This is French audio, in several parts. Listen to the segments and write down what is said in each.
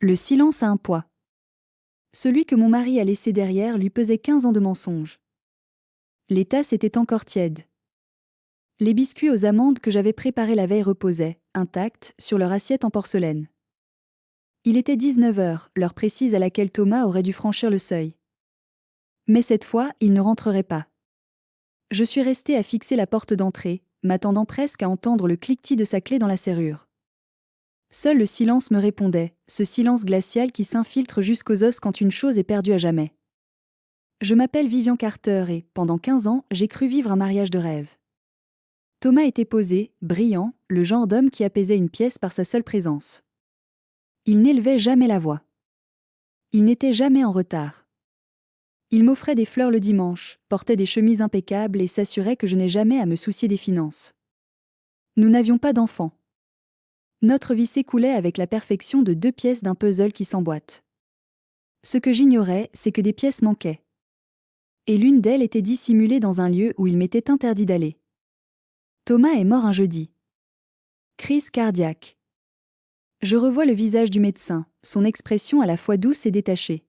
Le silence a un poids. Celui que mon mari a laissé derrière lui pesait 15 ans de mensonges. Les tasses étaient encore tièdes. Les biscuits aux amandes que j'avais préparés la veille reposaient, intacts, sur leur assiette en porcelaine. Il était 19 heures, l'heure précise à laquelle Thomas aurait dû franchir le seuil. Mais cette fois, il ne rentrerait pas. Je suis restée à fixer la porte d'entrée, m'attendant presque à entendre le cliquetis de sa clé dans la serrure. Seul le silence me répondait, ce silence glacial qui s'infiltre jusqu'aux os quand une chose est perdue à jamais. Je m'appelle Vivian Carter et, pendant 15 ans, j'ai cru vivre un mariage de rêve. Thomas était posé, brillant, le genre d'homme qui apaisait une pièce par sa seule présence. Il n'élevait jamais la voix. Il n'était jamais en retard. Il m'offrait des fleurs le dimanche, portait des chemises impeccables et s'assurait que je n'ai jamais à me soucier des finances. Nous n'avions pas d'enfants. Notre vie s'écoulait avec la perfection de 2 pièces d'un puzzle qui s'emboîte. Ce que j'ignorais, c'est que des pièces manquaient. Et l'une d'elles était dissimulée dans un lieu où il m'était interdit d'aller. Thomas est mort un jeudi. Crise cardiaque. Je revois le visage du médecin, son expression à la fois douce et détachée.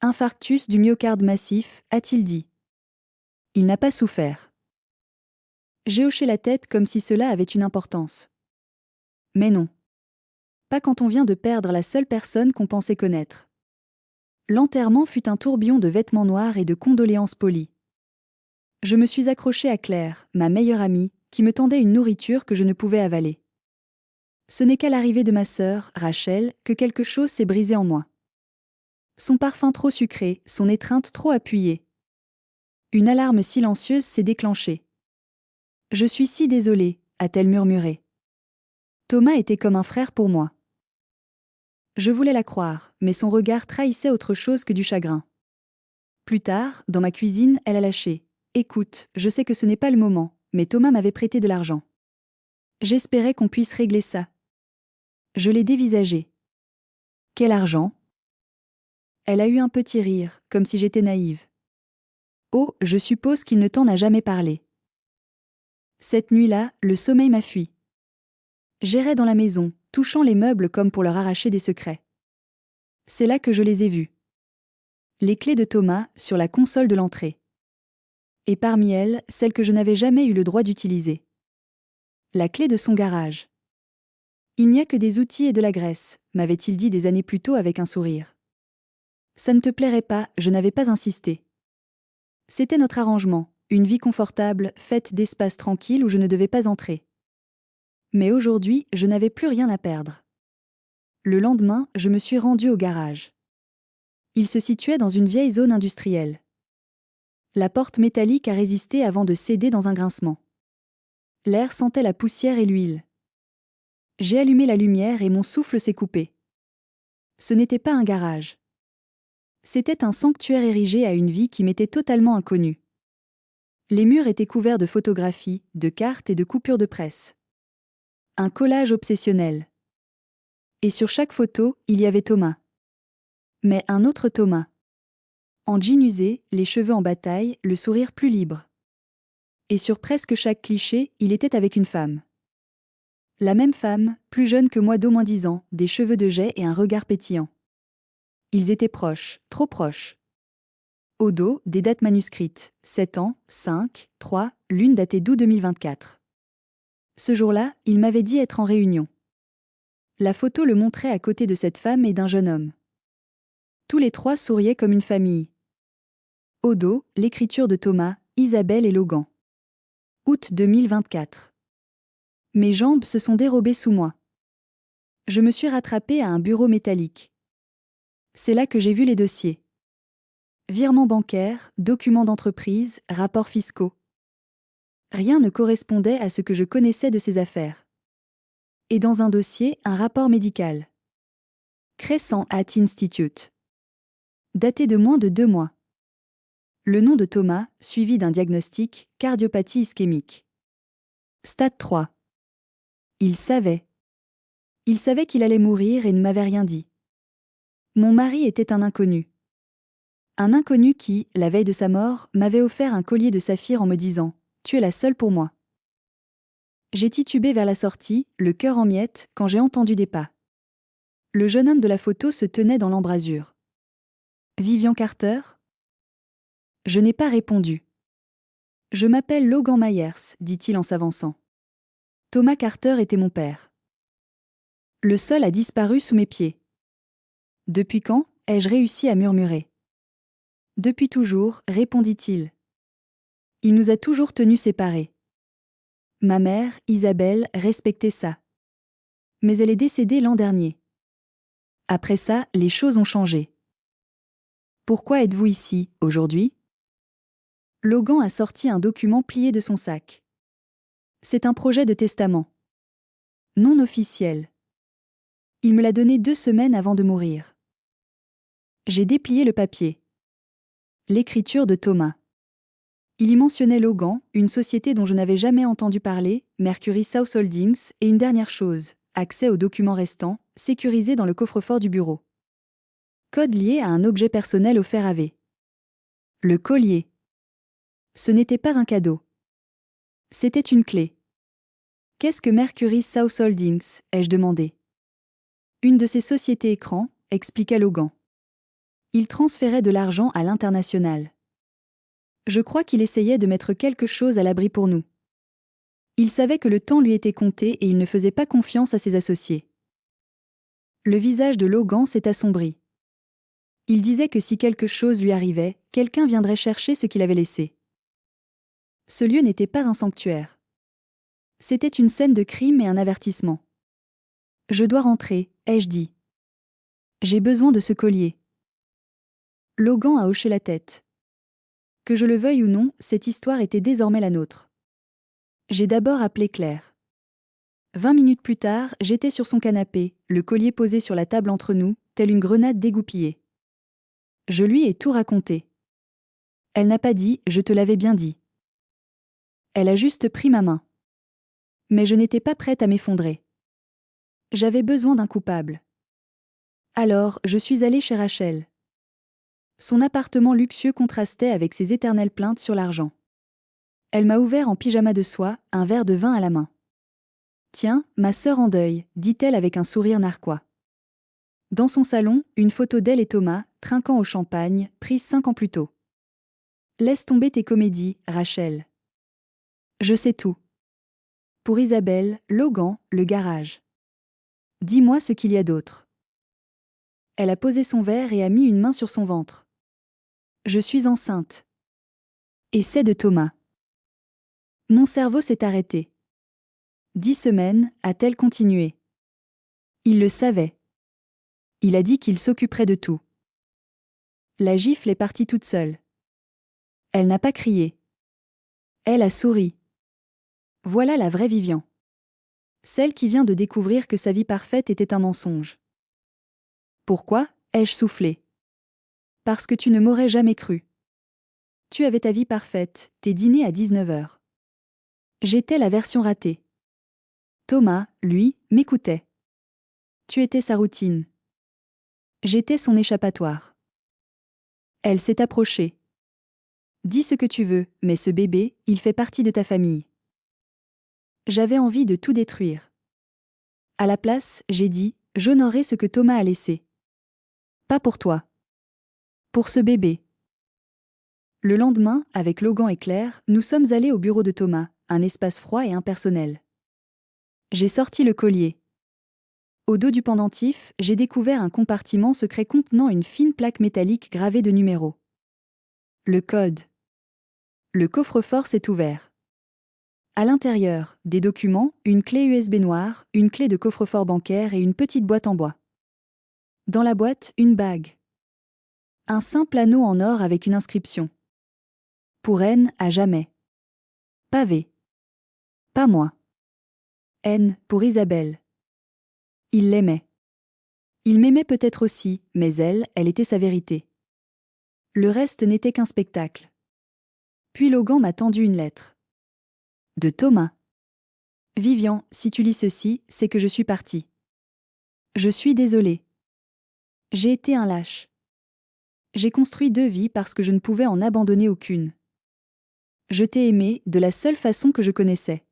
Infarctus du myocarde massif, a-t-il dit. Il n'a pas souffert. J'ai hoché la tête comme si cela avait une importance. Mais non. Pas quand on vient de perdre la seule personne qu'on pensait connaître. L'enterrement fut un tourbillon de vêtements noirs et de condoléances polies. Je me suis accrochée à Claire, ma meilleure amie, qui me tendait une nourriture que je ne pouvais avaler. Ce n'est qu'à l'arrivée de ma sœur, Rachel, que quelque chose s'est brisé en moi. Son parfum trop sucré, son étreinte trop appuyée. Une alarme silencieuse s'est déclenchée. « Je suis si désolée », a-t-elle murmuré. Thomas était comme un frère pour moi. Je voulais la croire, mais son regard trahissait autre chose que du chagrin. Plus tard, dans ma cuisine, elle a lâché. « Écoute, je sais que ce n'est pas le moment, mais Thomas m'avait prêté de l'argent. J'espérais qu'on puisse régler ça. » Je l'ai dévisagé. « Quel argent ?» Elle a eu un petit rire, comme si j'étais naïve. « Oh, je suppose qu'il ne t'en a jamais parlé. » Cette nuit-là, le sommeil m'a fui. J'errais dans la maison, touchant les meubles comme pour leur arracher des secrets. C'est là que je les ai vus. Les clés de Thomas sur la console de l'entrée. Et parmi elles, celle que je n'avais jamais eu le droit d'utiliser. La clé de son garage. Il n'y a que des outils et de la graisse, m'avait-il dit des années plus tôt avec un sourire. Ça ne te plairait pas, je n'avais pas insisté. C'était notre arrangement, une vie confortable, faite d'espaces tranquilles où je ne devais pas entrer. Mais aujourd'hui, je n'avais plus rien à perdre. Le lendemain, je me suis rendue au garage. Il se situait dans une vieille zone industrielle. La porte métallique a résisté avant de céder dans un grincement. L'air sentait la poussière et l'huile. J'ai allumé la lumière et mon souffle s'est coupé. Ce n'était pas un garage. C'était un sanctuaire érigé à une vie qui m'était totalement inconnue. Les murs étaient couverts de photographies, de cartes et de coupures de presse. Un collage obsessionnel. Et sur chaque photo, il y avait Thomas. Mais un autre Thomas. En jean usé, les cheveux en bataille, le sourire plus libre. Et sur presque chaque cliché, il était avec une femme. La même femme, plus jeune que moi d'au moins 10 ans, des cheveux de jais et un regard pétillant. Ils étaient proches, trop proches. Au dos, des dates manuscrites, 7 ans, 5, 3, l'une datée d'août 2024. Ce jour-là, il m'avait dit être en réunion. La photo le montrait à côté de cette femme et d'un jeune homme. Tous les 3 souriaient comme une famille. Au dos, l'écriture de Thomas, Isabelle et Logan. Août 2024. Mes jambes se sont dérobées sous moi. Je me suis rattrapée à un bureau métallique. C'est là que j'ai vu les dossiers. Virements bancaires, documents d'entreprise, rapports fiscaux. Rien ne correspondait à ce que je connaissais de ces affaires. Et dans un dossier, un rapport médical. Crescent Hat Institute. Daté de moins de 2 mois. Le nom de Thomas, suivi d'un diagnostic, cardiopathie ischémique. Stade 3. Il savait. Il savait qu'il allait mourir et ne m'avait rien dit. Mon mari était un inconnu. Un inconnu qui, la veille de sa mort, m'avait offert un collier de saphir en me disant « Tu es la seule pour moi ». J'ai titubé vers la sortie, le cœur en miettes, quand j'ai entendu des pas. Le jeune homme de la photo se tenait dans l'embrasure. Vivian Carter? Je n'ai pas répondu. Je m'appelle Logan Myers, dit-il en s'avançant. Thomas Carter était mon père. Le sol a disparu sous mes pieds. Depuis quand? Ai-je réussi à murmurer. Depuis toujours, répondit-il. Il nous a toujours tenus séparés. Ma mère, Isabelle, respectait ça. Mais elle est décédée l'an dernier. Après ça, les choses ont changé. Pourquoi êtes-vous ici, aujourd'hui? Logan a sorti un document plié de son sac. C'est un projet de testament. Non officiel. Il me l'a donné 2 semaines avant de mourir. J'ai déplié le papier. L'écriture de Thomas. Il y mentionnait Logan, une société dont je n'avais jamais entendu parler, Mercury South Holdings, et une dernière chose, accès aux documents restants, sécurisés dans le coffre-fort du bureau. Code lié à un objet personnel offert à V. Le collier. Ce n'était pas un cadeau. C'était une clé. Qu'est-ce que Mercury South Holdings? Ai-je demandé. Une de ces sociétés écrans, expliqua Logan. Il transférait de l'argent à l'international. Je crois qu'il essayait de mettre quelque chose à l'abri pour nous. Il savait que le temps lui était compté et il ne faisait pas confiance à ses associés. Le visage de Logan s'est assombri. Il disait que si quelque chose lui arrivait, quelqu'un viendrait chercher ce qu'il avait laissé. Ce lieu n'était pas un sanctuaire. C'était une scène de crime et un avertissement. Je dois rentrer, ai-je dit. J'ai besoin de ce collier. Logan a hoché la tête. Que je le veuille ou non, cette histoire était désormais la nôtre. J'ai d'abord appelé Claire. 20 minutes plus tard, j'étais sur son canapé, le collier posé sur la table entre nous, telle une grenade dégoupillée. Je lui ai tout raconté. Elle n'a pas dit « je te l'avais bien dit ». Elle a juste pris ma main. Mais je n'étais pas prête à m'effondrer. J'avais besoin d'un coupable. Alors, je suis allée chez Rachel. Son appartement luxueux contrastait avec ses éternelles plaintes sur l'argent. Elle m'a ouvert en pyjama de soie, un verre de vin à la main. « Tiens, ma sœur en deuil », dit-elle avec un sourire narquois. Dans son salon, une photo d'elle et Thomas, trinquant au champagne, prise 5 ans plus tôt. « Laisse tomber tes comédies, Rachel. Je sais tout. Pour Isabelle, Logan, le garage. Dis-moi ce qu'il y a d'autre. » Elle a posé son verre et a mis une main sur son ventre. Je suis enceinte. Et c'est de Thomas. Mon cerveau s'est arrêté. 10 semaines, a-t-elle continué. Il le savait. Il a dit qu'il s'occuperait de tout. La gifle est partie toute seule. Elle n'a pas crié. Elle a souri. Voilà la vraie Vivian. Celle qui vient de découvrir que sa vie parfaite était un mensonge. Pourquoi? Ai-je soufflé. Parce que tu ne m'aurais jamais cru. Tu avais ta vie parfaite, tes dîners à 19h. J'étais la version ratée. Thomas, lui, m'écoutait. Tu étais sa routine. J'étais son échappatoire. Elle s'est approchée. Dis ce que tu veux, mais ce bébé, il fait partie de ta famille. J'avais envie de tout détruire. À la place, j'ai dit, j'honorerai ce que Thomas a laissé. Pas pour toi. Pour ce bébé. Le lendemain, avec Logan et Claire, nous sommes allés au bureau de Thomas, un espace froid et impersonnel. J'ai sorti le collier. Au dos du pendentif, j'ai découvert un compartiment secret contenant une fine plaque métallique gravée de numéros. Le code. Le coffre-fort s'est ouvert. À l'intérieur, des documents, une clé USB noire, une clé de coffre-fort bancaire et une petite boîte en bois. Dans la boîte, une bague. Un simple anneau en or avec une inscription. Pour N à jamais. Pavé. Pas moi. N pour Isabelle. Il l'aimait. Il m'aimait peut-être aussi, mais elle était sa vérité. Le reste n'était qu'un spectacle. Puis Logan m'a tendu une lettre. De Thomas. Vivian, si tu lis ceci, c'est que je suis partie. Je suis désolée. J'ai été un lâche. J'ai construit 2 vies parce que je ne pouvais en abandonner aucune. Je t'ai aimé de la seule façon que je connaissais.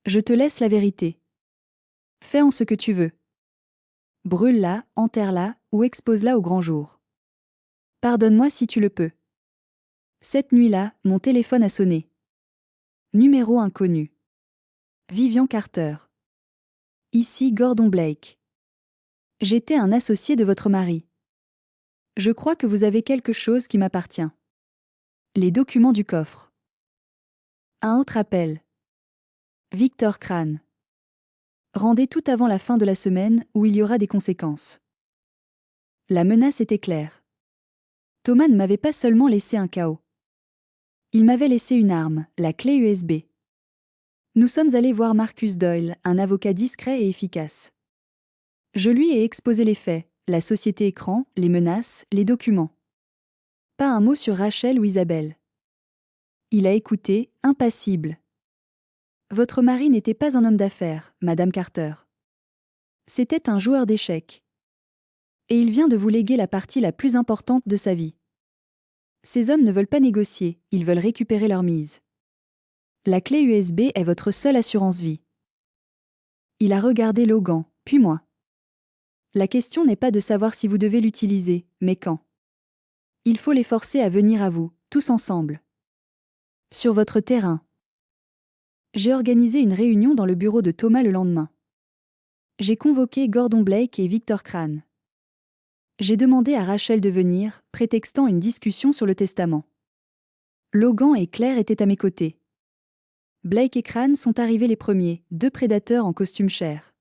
Je te laisse la vérité. Fais en ce que tu veux. Brûle-la, enterre-la, ou expose-la au grand jour. Pardonne-moi si tu le peux. Cette nuit-là, mon téléphone a sonné. Numéro inconnu. Vivian Carter. Ici Gordon Blake. J'étais un associé de votre mari. Je crois que vous avez quelque chose qui m'appartient. Les documents du coffre. Un autre appel. Victor Crane. Rendez tout avant la fin de la semaine où il y aura des conséquences. La menace était claire. Thomas ne m'avait pas seulement laissé un chaos. Il m'avait laissé une arme, la clé USB. Nous sommes allés voir Marcus Doyle, un avocat discret et efficace. Je lui ai exposé les faits, la société écran, les menaces, les documents. Pas un mot sur Rachel ou Isabelle. Il a écouté, impassible. Votre mari n'était pas un homme d'affaires, Madame Carter. C'était un joueur d'échecs. Et il vient de vous léguer la partie la plus importante de sa vie. Ces hommes ne veulent pas négocier, ils veulent récupérer leur mise. La clé USB est votre seule assurance vie. Il a regardé Logan, puis moi. La question n'est pas de savoir si vous devez l'utiliser, mais quand. Il faut les forcer à venir à vous, tous ensemble. Sur votre terrain. J'ai organisé une réunion dans le bureau de Thomas le lendemain. J'ai convoqué Gordon Blake et Victor Crane. J'ai demandé à Rachel de venir, prétextant une discussion sur le testament. Logan et Claire étaient à mes côtés. Blake et Crane sont arrivés les premiers, deux prédateurs en costume chair.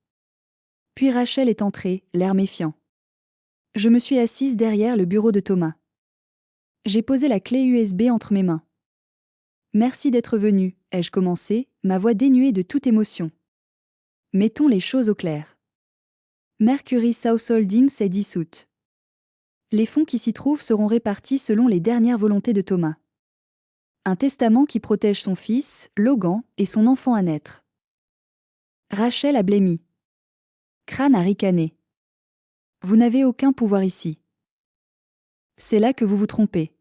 Puis Rachel est entrée, l'air méfiant. Je me suis assise derrière le bureau de Thomas. J'ai posé la clé USB entre mes mains. Merci d'être venu, ai-je commencé, ma voix dénuée de toute émotion. Mettons les choses au clair. Mercury South Holdings est dissoute. Les fonds qui s'y trouvent seront répartis selon les dernières volontés de Thomas. Un testament qui protège son fils, Logan, et son enfant à naître. Rachel a blêmi. Crane a ricané. Vous n'avez aucun pouvoir ici. C'est là que vous vous trompez.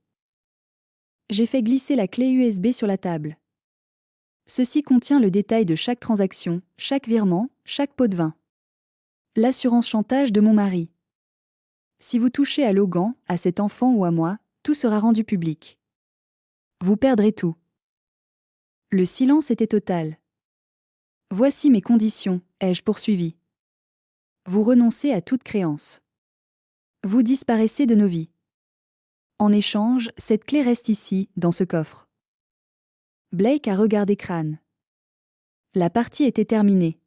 J'ai fait glisser la clé USB sur la table. Ceci contient le détail de chaque transaction, chaque virement, chaque pot de vin. L'assurance chantage de mon mari. Si vous touchez à Logan, à cet enfant ou à moi, tout sera rendu public. Vous perdrez tout. Le silence était total. Voici mes conditions, ai-je poursuivi. Vous renoncez à toute créance. Vous disparaissez de nos vies. En échange, cette clé reste ici, dans ce coffre. Blake a regardé Crane. La partie était terminée.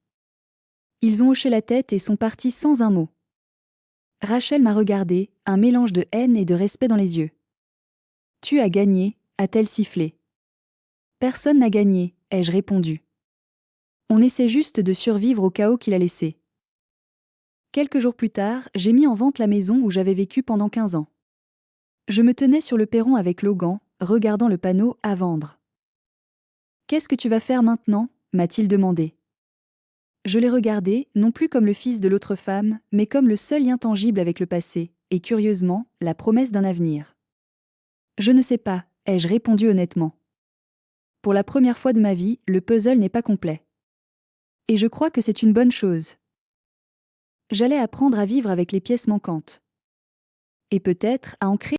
Ils ont hoché la tête et sont partis sans un mot. Rachel m'a regardé, un mélange de haine et de respect dans les yeux. Tu as gagné, a-t-elle sifflé. Personne n'a gagné, ai-je répondu. On essaie juste de survivre au chaos qu'il a laissé. Quelques jours plus tard, j'ai mis en vente la maison où j'avais vécu pendant 15 ans. Je me tenais sur le perron avec Logan, regardant le panneau « À vendre ». « Qu'est-ce que tu vas faire maintenant » m'a-t-il demandé. Je l'ai regardé, non plus comme le fils de l'autre femme, mais comme le seul lien tangible avec le passé, et curieusement, la promesse d'un avenir. Je ne sais pas, ai-je répondu honnêtement. Pour la première fois de ma vie, le puzzle n'est pas complet. Et je crois que c'est une bonne chose. J'allais apprendre à vivre avec les pièces manquantes. Et peut-être à en créer